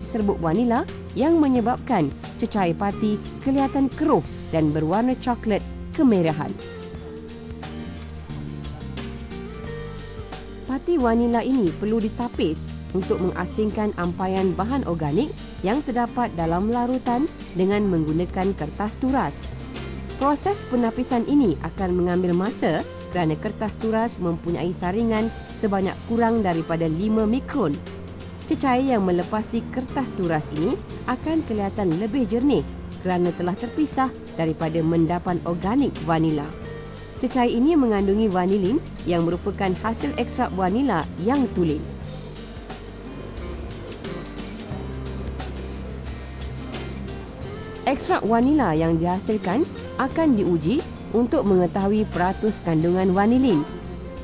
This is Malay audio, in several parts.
serbuk vanila yang menyebabkan cecair pati kelihatan keruh dan berwarna coklat kemerahan. Pati vanila ini perlu ditapis untuk mengasingkan ampaian bahan organik yang terdapat dalam larutan dengan menggunakan kertas turas. Proses penapisan ini akan mengambil masa kerana kertas turas mempunyai saringan sebanyak kurang daripada 5 mikron. Cecair yang melepasi kertas turas ini akan kelihatan lebih jernih kerana telah terpisah daripada mendapan organik vanila. Cecair ini mengandungi vanilin yang merupakan hasil ekstrak vanila yang tulen. Ekstrak vanila yang dihasilkan akan diuji untuk mengetahui peratus kandungan vanilin.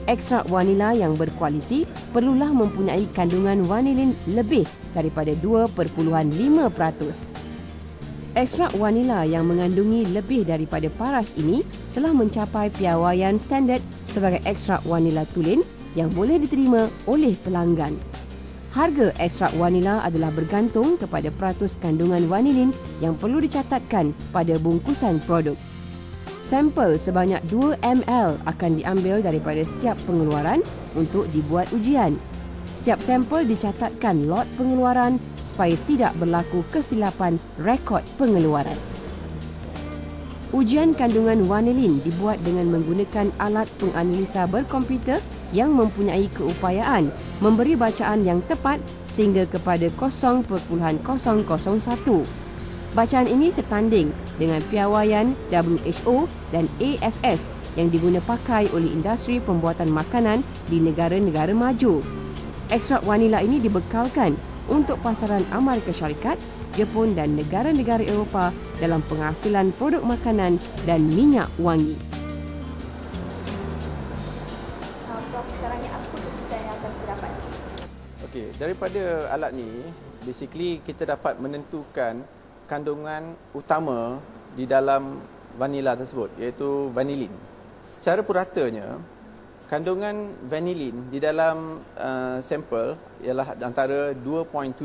Ekstrak vanila yang berkualiti perlulah mempunyai kandungan vanilin lebih daripada 2.5%. Ekstrak vanila yang mengandungi lebih daripada paras ini telah mencapai piawaian standard sebagai ekstrak vanila tulen yang boleh diterima oleh pelanggan. Harga ekstrak vanila adalah bergantung kepada peratus kandungan vanilin yang perlu dicatatkan pada bungkusan produk. Sampel sebanyak 2 ml akan diambil daripada setiap pengeluaran untuk dibuat ujian. Setiap sampel dicatatkan lot pengeluaran supaya tidak berlaku kesilapan rekod pengeluaran. Ujian kandungan vanilin dibuat dengan menggunakan alat penganalisa berkomputer yang mempunyai keupayaan memberi bacaan yang tepat sehingga kepada 0.001. Bacaan ini setanding dengan piawaian WHO dan AFS yang diguna pakai oleh industri pembuatan makanan di negara-negara maju. Ekstrak vanila ini dibekalkan untuk pasaran Amerika Syarikat, Jepun dan negara-negara Eropah dalam penghasilan produk makanan dan minyak wangi. Prof, sekarang ni apa keputusan yang akan kita dapat? Okey, daripada alat ni, basically kita dapat menentukan kandungan utama di dalam vanila tersebut, iaitu vanilin. Secara puratanya, kandungan vanilin di dalam sampel ialah antara 2.75%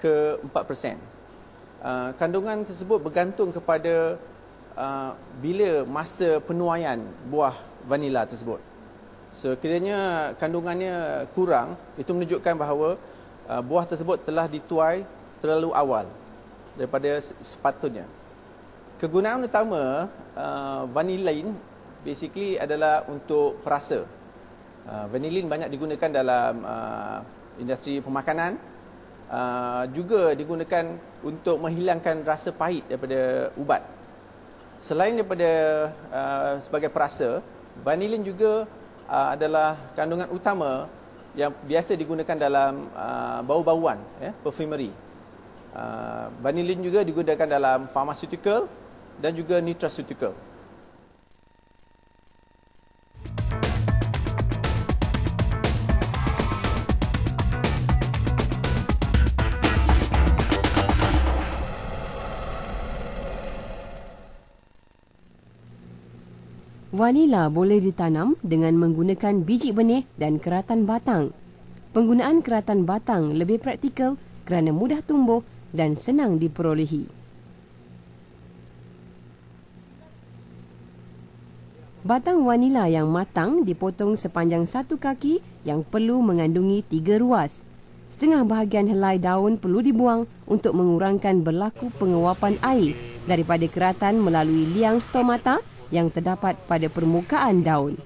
ke 4%. Kandungan tersebut bergantung kepada bila masa penuaian buah vanila tersebut. Sekiranya kandungannya kurang, itu menunjukkan bahawa buah tersebut telah dituai terlalu awal daripada sepatutnya. Kegunaan utama vanilin basically adalah untuk perasa. Vanilin banyak digunakan dalam industri pemakanan, juga digunakan untuk menghilangkan rasa pahit daripada ubat. Selain daripada sebagai perasa, vanilin juga adalah kandungan utama yang biasa digunakan dalam bau-bauan, perfumery. Vanilin juga digunakan dalam pharmaceutical dan juga nutraceutical. Vanila boleh ditanam dengan menggunakan biji benih dan keratan batang. Penggunaan keratan batang lebih praktikal kerana mudah tumbuh dan senang diperolehi. Batang vanila yang matang dipotong sepanjang 1 kaki yang perlu mengandungi 3 ruas. Setengah bahagian helai daun perlu dibuang untuk mengurangkan berlaku penguapan air daripada keratan melalui liang stomata yang terdapat pada permukaan daun.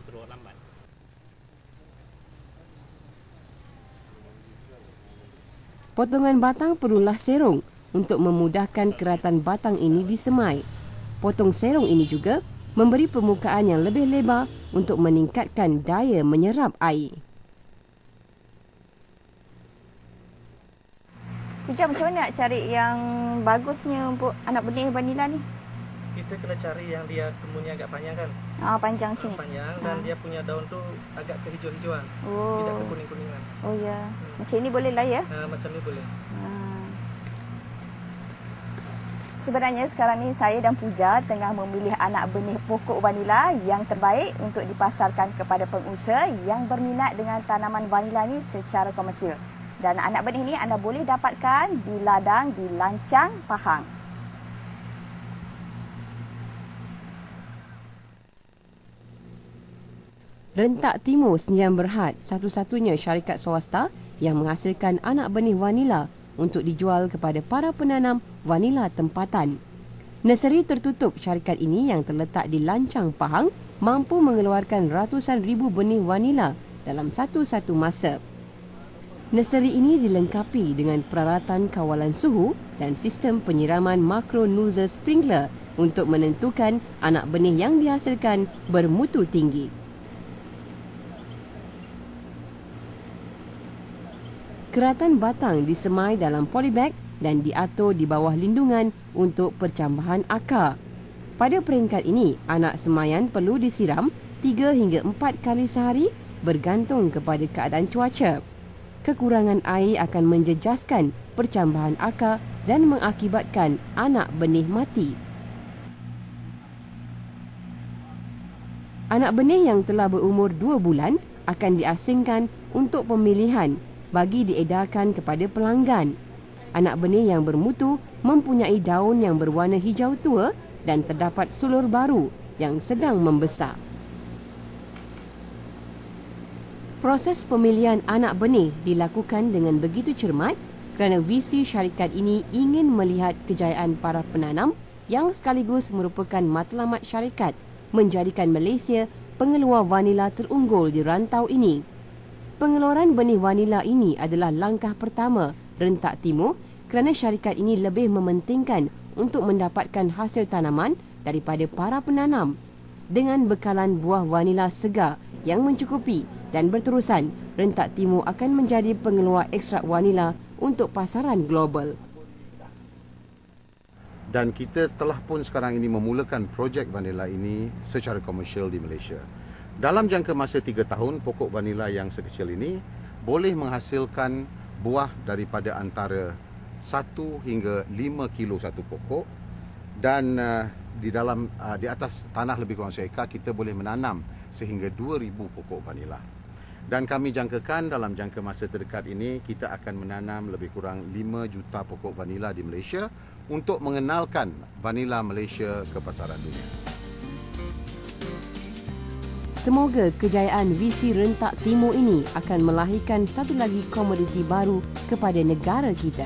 Potongan batang perlulah serong untuk memudahkan keratan batang ini disemai. Potong serong ini juga memberi permukaan yang lebih lebar untuk meningkatkan daya menyerap air. Puja, macam mana nak cari yang bagusnya untuk anak benih vanila ni? Kita kena cari yang dia kemunya agak panjang kan? Panjang macam ni? Panjang dan dia punya daun tu agak kehijau-hijauan. Tidak ke kuning-kuningan. Oh ya. Macam ni boleh lah ya? Macam ni boleh. Sebenarnya sekarang ni saya dan Puja tengah memilih anak benih pokok vanila yang terbaik untuk dipasarkan kepada pengusaha yang berminat dengan tanaman vanila ni secara komersial. Dan anak benih ini anda boleh dapatkan di ladang di Lancang, Pahang. Rentak Timur Sdn Berhad satu-satunya syarikat swasta yang menghasilkan anak benih vanila untuk dijual kepada para penanam vanila tempatan. Nursery tertutup syarikat ini yang terletak di Lancang, Pahang mampu mengeluarkan ratusan ribu benih vanila dalam satu-satu masa. Nursery ini dilengkapi dengan peralatan kawalan suhu dan sistem penyiraman makro nozzle sprinkler untuk menentukan anak benih yang dihasilkan bermutu tinggi. Keratan batang disemai dalam polybag dan diatur di bawah lindungan untuk percambahan akar. Pada peringkat ini, anak semayan perlu disiram 3 hingga 4 kali sehari bergantung kepada keadaan cuaca. Kekurangan air akan menjejaskan percambahan akar dan mengakibatkan anak benih mati. Anak benih yang telah berumur 2 bulan akan diasingkan untuk pemilihan bagi diedarkan kepada pelanggan. Anak benih yang bermutu mempunyai daun yang berwarna hijau tua dan terdapat sulur baru yang sedang membesar. Proses pemilihan anak benih dilakukan dengan begitu cermat kerana visi syarikat ini ingin melihat kejayaan para penanam yang sekaligus merupakan matlamat syarikat menjadikan Malaysia pengeluar vanila terunggul di rantau ini. Pengeluaran benih vanila ini adalah langkah pertama Rentak Timur kerana syarikat ini lebih mementingkan untuk mendapatkan hasil tanaman daripada para penanam. Dengan bekalan buah vanila segar yang mencukupi dan berterusan, Rentak Timur akan menjadi pengeluar ekstrak vanila untuk pasaran global. Dan kita telah pun sekarang ini memulakan projek vanila ini secara komersial di Malaysia. Dalam jangka masa 3 tahun, pokok vanila yang sekecil ini boleh menghasilkan buah daripada antara 1 hingga 5 kilo satu pokok, dan di atas tanah lebih kurang 1 ekar kita boleh menanam sehingga 2,000 pokok vanila. Dan kami jangkakan dalam jangka masa terdekat ini kita akan menanam lebih kurang 5 juta pokok vanila di Malaysia untuk mengenalkan vanila Malaysia ke pasaran dunia. Semoga kejayaan visi Rentak Timur ini akan melahirkan satu lagi komoditi baru kepada negara kita.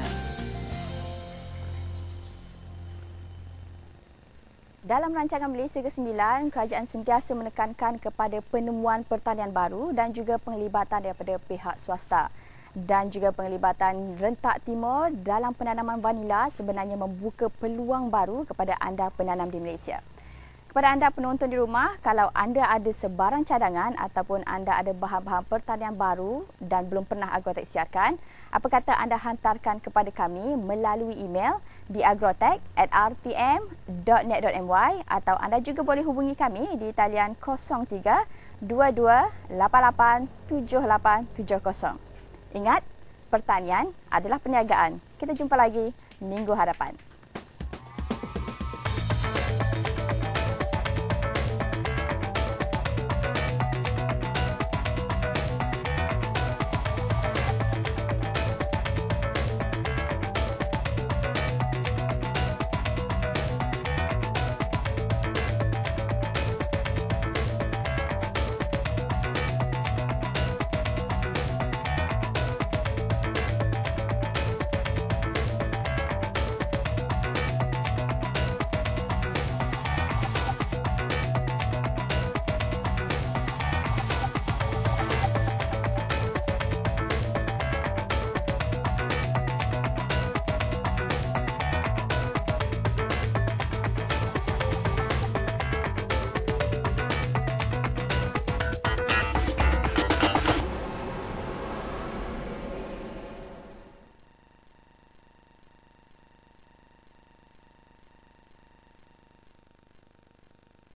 Dalam rancangan Malaysia ke-9, kerajaan sentiasa menekankan kepada penemuan pertanian baru dan juga penglibatan daripada pihak swasta. Dan juga penglibatan Rentak Timur dalam penanaman vanila sebenarnya membuka peluang baru kepada anda penanam di Malaysia. Kepada anda penonton di rumah, kalau anda ada sebarang cadangan ataupun anda ada bahan-bahan pertanian baru dan belum pernah Agrotech siarkan, apa kata anda hantarkan kepada kami melalui email di agrotech@rtm.net.my atau anda juga boleh hubungi kami di talian 03 22 88 7870. Ingat, pertanian adalah perniagaan. Kita jumpa lagi minggu hadapan.